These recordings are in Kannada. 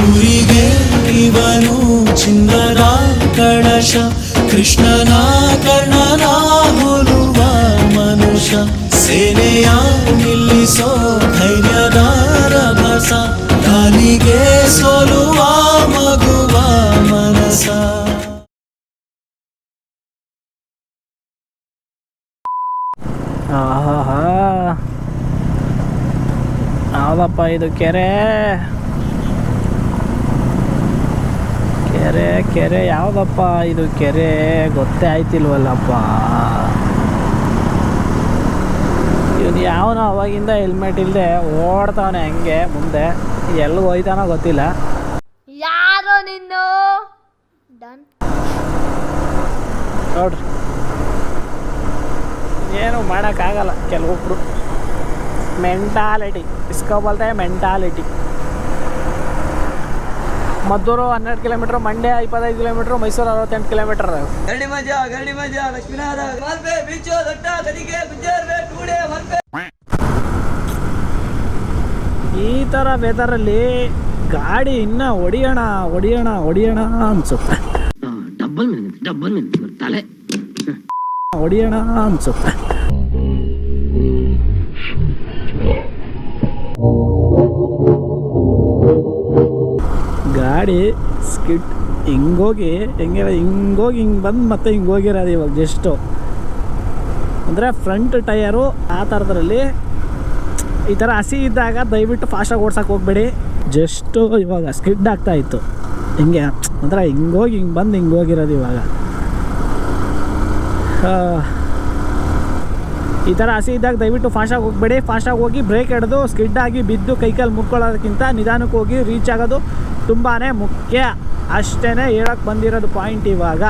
ಊರಿಗೆ ಇವನು ಚಿನ್ನದ ಕಳಶ, ಕೃಷ್ಣನ ಕರ್ಣನ ಹೋಲುವ ಮನುಷ್ಯ. ಸೇನೆಯ ನಿಲ್ಲಿಸೋ ಧೈರ್ಯದ ರಭಸ, ಗಾಲಿಗೆ ಸೋಲುವ ಮಗುವ ಮನಸ. ಆಹಾ, ಯಾವ್ದಪ್ಪ ಇದು ಕೆರೆ? ಕೆರೆ ಕೆರೆ ಯಾವ್ದಪ್ಪ ಇದು ಕೆರೆ? ಗೊತ್ತೇ ಆಯ್ತಿಲ್ವಲ್ಲಪ್ಪ. ಇವನು ಯಾವನ ಅವಾಗಿಂದ ಹೆಲ್ಮೆಟ್ ಇಲ್ಲದೆ ಓಡ್ತಾವನೆ ಹಂಗೆ ಮುಂದೆ, ಎಲ್ಲಿಗೆ ಹೋಯ್ತಾನೋ ಗೊತ್ತಿಲ್ಲ. ಯಾರೋ ನಿನ್ನು ನೋಡ್ರಿ, ಏನು ಮಾಡೋಕ್ಕಾಗಲ್ಲ. ಕೆಲವೊಬ್ರು ಮೆಂಟಾಲಿಟಿ ಇಸ್ಕೊಬಲ್ತೆ mentality. Maddur 12 kilometre, Mandya 25 kilometre, Mysuru 68 kilometre. ಗಡಿ ಮಜಾ ಲಕ್ಷ್ಮೀನಾಥ ಮಲ್ಪೆ ಬೀಚು ದೊಡ್ಡ ಗದಿಗೆ ಗುಜ್ಜರ್ವೆ ಟೂಡೆ ಮಲ್ಪೆ. ಈ ಥರ ವೆದರಲ್ಲಿ ಗಾಡಿ ಇನ್ನ ಹೊಡಿಯೋಣ ಅನ್ಸುತ್ತೆ. ಡಬ್ಬಲ್ ತಲೆ ಹೊಡಿಯೋಣ ಅನ್ಸುತ್ತೆ. ಗಾಡಿ ಸ್ಕಿಟ್ ಹಿಂಗೋಗಿ ಹಿಂಗೆ ಬಂದು ಮತ್ತೆ ಹಿಂಗೆ ಹೋಗಿರೋದು ಇವಾಗ ಜಸ್ಟು. ಅಂದರೆ ಫ್ರಂಟ್ ಟಯರು ಆ ಥರದ್ರಲ್ಲಿ ಈ ಥರ ಹಸಿ ಇದ್ದಾಗ ದಯವಿಟ್ಟು ಫಾಸ್ಟಾಗಿ ಓಡ್ಸೋಕೆ ಹೋಗ್ಬೇಡಿ. ಜಸ್ಟು ಇವಾಗ ಸ್ಕಿಡ್ ಆಗ್ತಾಯಿತ್ತು ಹಿಂಗೆ, ಅಂದರೆ ಹಿಂಗೋಗಿ ಬಂದು ಹಿಂಗೆ ಹೋಗಿರೋದು ಇವಾಗ. ಈ ಥರ ಹಸಿ ಇದ್ದಾಗ ದಯವಿಟ್ಟು ಫಾಸ್ಟಾಗಿ ಹೋಗಬೇಡಿ. ಫಾಸ್ಟಾಗಿ ಹೋಗಿ ಬ್ರೇಕ್ ಹಿಡಿದು ಸ್ಕಿಡ್ ಆಗಿ ಬಿದ್ದು ಕೈಕಾಲು ಮುರ್ಕೊಳ್ಳೋದಕ್ಕಿಂತ ನಿಧಾನಕ್ಕೆ ಹೋಗಿ ರೀಚ್ ಆಗೋದು ತುಂಬಾ ಮುಖ್ಯ. ಅಷ್ಟೇ ಹೇಳಕ್ಕೆ ಬಂದಿರೋದು ಪಾಯಿಂಟ್ ಇವಾಗ.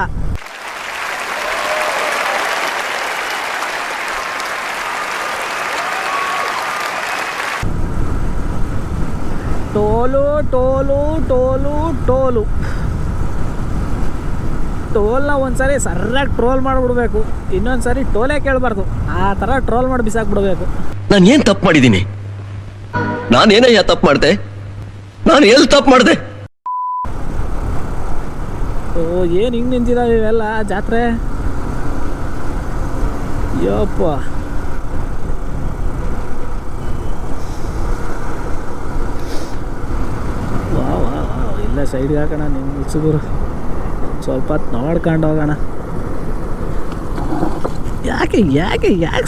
ಟೋಲು ಟೋಲು ಟೋಲು ಟೋಲು ಟೋಲ್ನ ಒಂದ್ಸರಿ ಸರ್ರಾಗಿ ಟ್ರೋಲ್ ಮಾಡಿಬಿಡ್ಬೇಕು, ಇನ್ನೊಂದು ಸರಿ ಟೋಲೇ ಕೇಳಬಾರ್ದು. ಆ ಥರ ಟ್ರೋಲ್ ಮಾಡಿ ಬಿಸಾಕ್ಬಿಡ್ಬೇಕು. ನಾನು ಏನು ತಪ್ಪು ಮಾಡಿದ್ದೀನಿ? ನಾನೇನಯ್ಯ ತಪ್ಪು ಮಾಡಿದೆ? ನಾನು ಎಲ್ಲಿ ತಪ್ಪು ಮಾಡಿದೆ? ಓ, ಏನು ಹಿಂಗೆ ನಿಂತಿದ್ದಾವೆ ಇವೆಲ್ಲ ಜಾತ್ರೆ? ಯಪ್ಪ, ವಾ ಇಲ್ಲ ಸೈಡ್ಗೆ ಹಾಕೋಣ. ನಿಮ್ಮ ಮುಚ್ಚುಗುರು ಸ್ವಲ್ಪ ಹೊತ್ತು ನೋಡ್ಕೊಂಡು ಹೋಗೋಣ. ಯಾಕೆ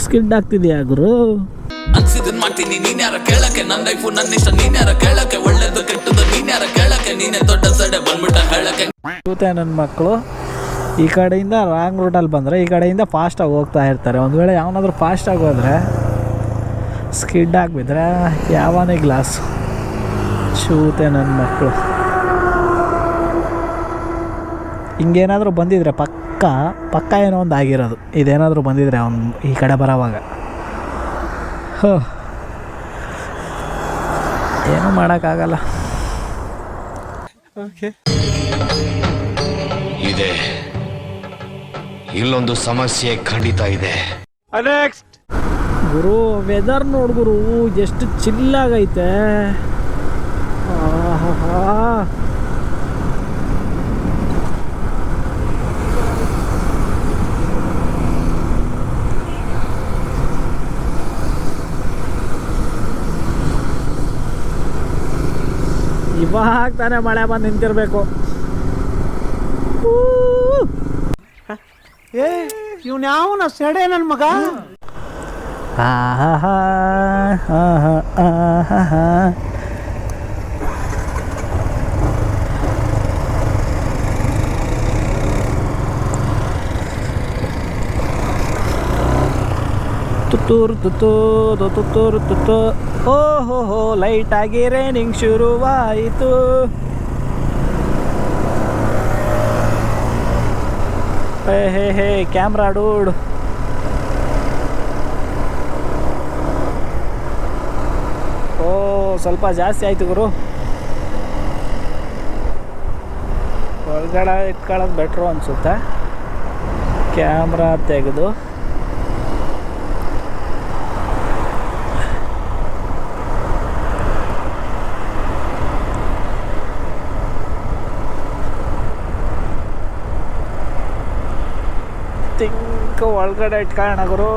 ಸ್ಕಿಡ್ ಆಗ್ತಿದ್ಯಾ ಗುರು? ಅನ್ಸಿದ್ದನ್ ಮಾಡ್ತೀನಿ, ನೀನ್ ಯಾರ ಕೇಳಕ್ಕೆ? ನನ್ನ ಲೈಫು ನನ್ನ ಇಷ್ಟ, ನೀನ್ ಯಾರ ಕೇಳಕ್ಕೆ? ಒಳ್ಳೇದು ಕೆಟ್ಟದ್ದು ನೀನ್ ಯಾರ ಕೇಳಕ್ಕೆ? ನೀನೇ ದೊಡ್ಡ ಸಡೆ ಬಂದ್ಬಿಟ್ಟ ಹೇಳಕ್ಕೆ. ನನ್ನ ಮಕ್ಕಳು ಈ ಕಡೆಯಿಂದ ರಾಂಗ್ ರೂಟಲ್ಲಿ ಬಂದರೆ ಈ ಕಡೆಯಿಂದ ಫಾಸ್ಟಾಗಿ ಹೋಗ್ತಾ ಇರ್ತಾರೆ. ಒಂದು ವೇಳೆ ಯಾವನಾದ್ರೂ ಫಾಸ್ಟಾಗಿ ಹೋದರೆ ಸ್ಕಿಡ್ ಆಗಿಬಿಟ್ರೆ ಯಾವನೇ ಗ್ಲಾಸ್ ಶೂತೆ ನನ್ನ ಮಕ್ಕಳು. ಹಿಂಗೇನಾದರೂ ಬಂದಿದ್ರೆ ಪಕ್ಕ ಏನೋ ಒಂದು ಆಗಿರೋದು. ಇದೇನಾದರೂ ಬಂದಿದ್ರೆ ಅವನು ಈ ಕಡೆ ಬರೋವಾಗ ಏನೂ ಮಾಡೋಕ್ಕಾಗಲ್ಲ. ಓಕೆ, ಇದೆ ಇಲ್ಲೊಂದು ಸಮಸ್ಯೆ ಖಂಡಿತ ಇದೆ. ನೆಕ್ಸ್ಟ್ ಗುರು, ವೆದರ್ ನೋಡ್ಗುರು ಎಷ್ಟು ಚಿಲ್ಲಾಗೈತೆ. ಇವಾಗ ತಾನೇ ಮಳೆ ಬಂದು ನಿಂತಿರ್ಬೇಕು. ಇವ್ನು ಯಾವನ ಸೆಡೆ ನನ್ನ ಮಗ? ತುತ್ತೂರು ಓಹೋ, ಲೈಟಾಗಿ ರೇನಿಂಗ್ ಶುರುವಾಯಿತು. ಹೇ ಕ್ಯಾಮ್ರಾ ಡೂಡ್. ಓ, ಸ್ವಲ್ಪ ಜಾಸ್ತಿ ಆಯಿತು ಗುರು. ಒಳಗಡೆ ಇಟ್ಕೊಳ್ಳೋದು ಬೆಟ್ರು ಅನಿಸುತ್ತೆ. ಕ್ಯಾಮ್ರಾ ತೆಗೆದು ಬೈಕ್ ಒಳಗಡೆ ಇಟ್ಕೊಳ್ಳೋಣ ಗುರು.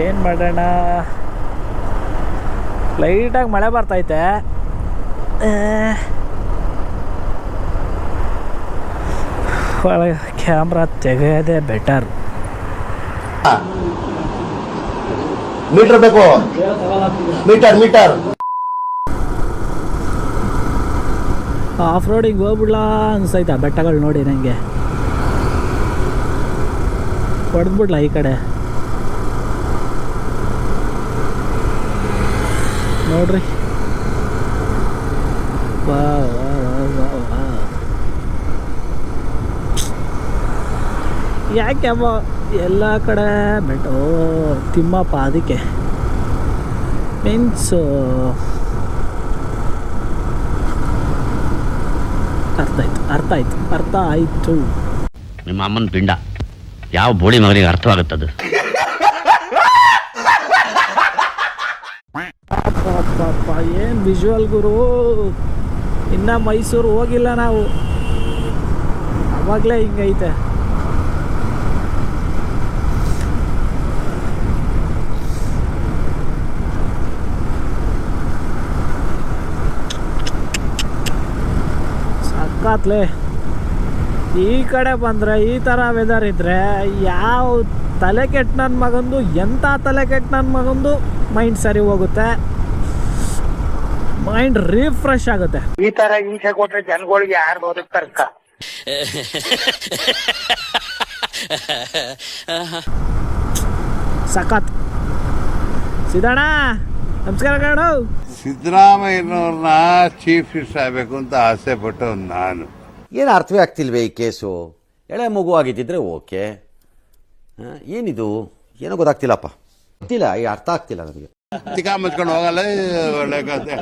ಏನು ಮಾಡೋಣ, ಲೈಟಾಗಿ ಮಳೆ ಬರ್ತೈತೆ. ಒಳಗೆ ಕ್ಯಾಮ್ರಾ ತೆಗೆಯೋದೇ ಬೆಟರ್. ಮೀಟರ್ ಬೇಕು, ಮೀಟರ್ ಆಫ್ ರೋಡಿಂಗ್ ಹೋಗ್ಬಿಡ್ಲ ಅನ್ಸೈತಾ ಬೆಟ್ಟಗಳು ನೋಡಿ. ನನಗೆ ಹೊಡೆದ್ಬಿಡ್ಲ ಈ ಕಡೆ ನೋಡ್ರಿ. ವಾ ವಾ ವಾ ವಾ, ಯಾಕೆ ಅಮ್ಮ ಎಲ್ಲ ಕಡೆ ಬೆಟ್ಟ. ಓ ತಿಮ್ಮಪ್ಪ, ಅದಕ್ಕೆ ಮೀನ್ಸು ಅರ್ಥ ಆಯ್ತು. ನಿಮ್ಮ ಅಮ್ಮನ ಪಿಂಡ ಯಾವ ಬೋಳಿ ಮಗನಿಗೆ ಅರ್ಥವಾಗುತ್ತದು. ಏನು ವಿಜುವಲ್ ಗುರು. ಇನ್ನು ಮೈಸೂರು ಹೋಗಿಲ್ಲ ನಾವು, ಅವಾಗಲೇ ಹಿಂಗೈತೆ. ಸಾಕಾತ್ಲೆ. ಈ ಕಡೆ ಬಂದರೆ ಈ ಥರ ವೆದರ್ ಇದ್ದರೆ ಯಾವ ತಲೆ ಕೆಟ್ಟ ನನ್ನ ಮಗಂದು, ಎಂಥ ತಲೆ ಕೆಟ್ಟ ನನ್ನ ಮಗಂದು ಮೈಂಡ್ ಸರಿ ಹೋಗುತ್ತೆ, ಮೈಂಡ್ ರಿಫ್ರೆಶ್ ಆಗುತ್ತೆ. ಈ ತರ ಹಿಂಸೆ ಕೊಟ್ರೆ ಜನಗಳಿಗೆ ಯಾರು ಬದುಕ್ತಾರಕ್ಕ? ಸಖತ್. ಸಿದ್ದಣ್ಣ ನಮಸ್ಕಾರ ಕಣ. ಸಿದ್ದರಾಮಯ್ಯನವ್ರನ್ನ ಚೀಫ್ ಮಿನಿಸ್ಟರ್ ಆಗಬೇಕು ಅಂತ ಆಸೆ ಪಟ್ಟು ನಾನು. ಏನು ಅರ್ಥವೇ ಆಗ್ತಿಲ್ವೇ ಈ ಕೇಸು? ಎಳೆ ಮಗು ಆಗಿದ್ದಿದ್ರೆ ಓಕೆ, ಏನಿದು ಏನೋ ಗೊತ್ತಾಗ್ತಿಲ್ಲಪ್ಪ, ಗೊತ್ತಿಲ್ಲ, ಈ ಅರ್ಥ ಆಗ್ತಿಲ್ಲ ನನಗೆ. ತಿಕ್ಕ ಮುಚ್ಕೊಂಡು ಹೋಗಲ್ಲ, ಒಳ್ಳೆ ಕಥೆ.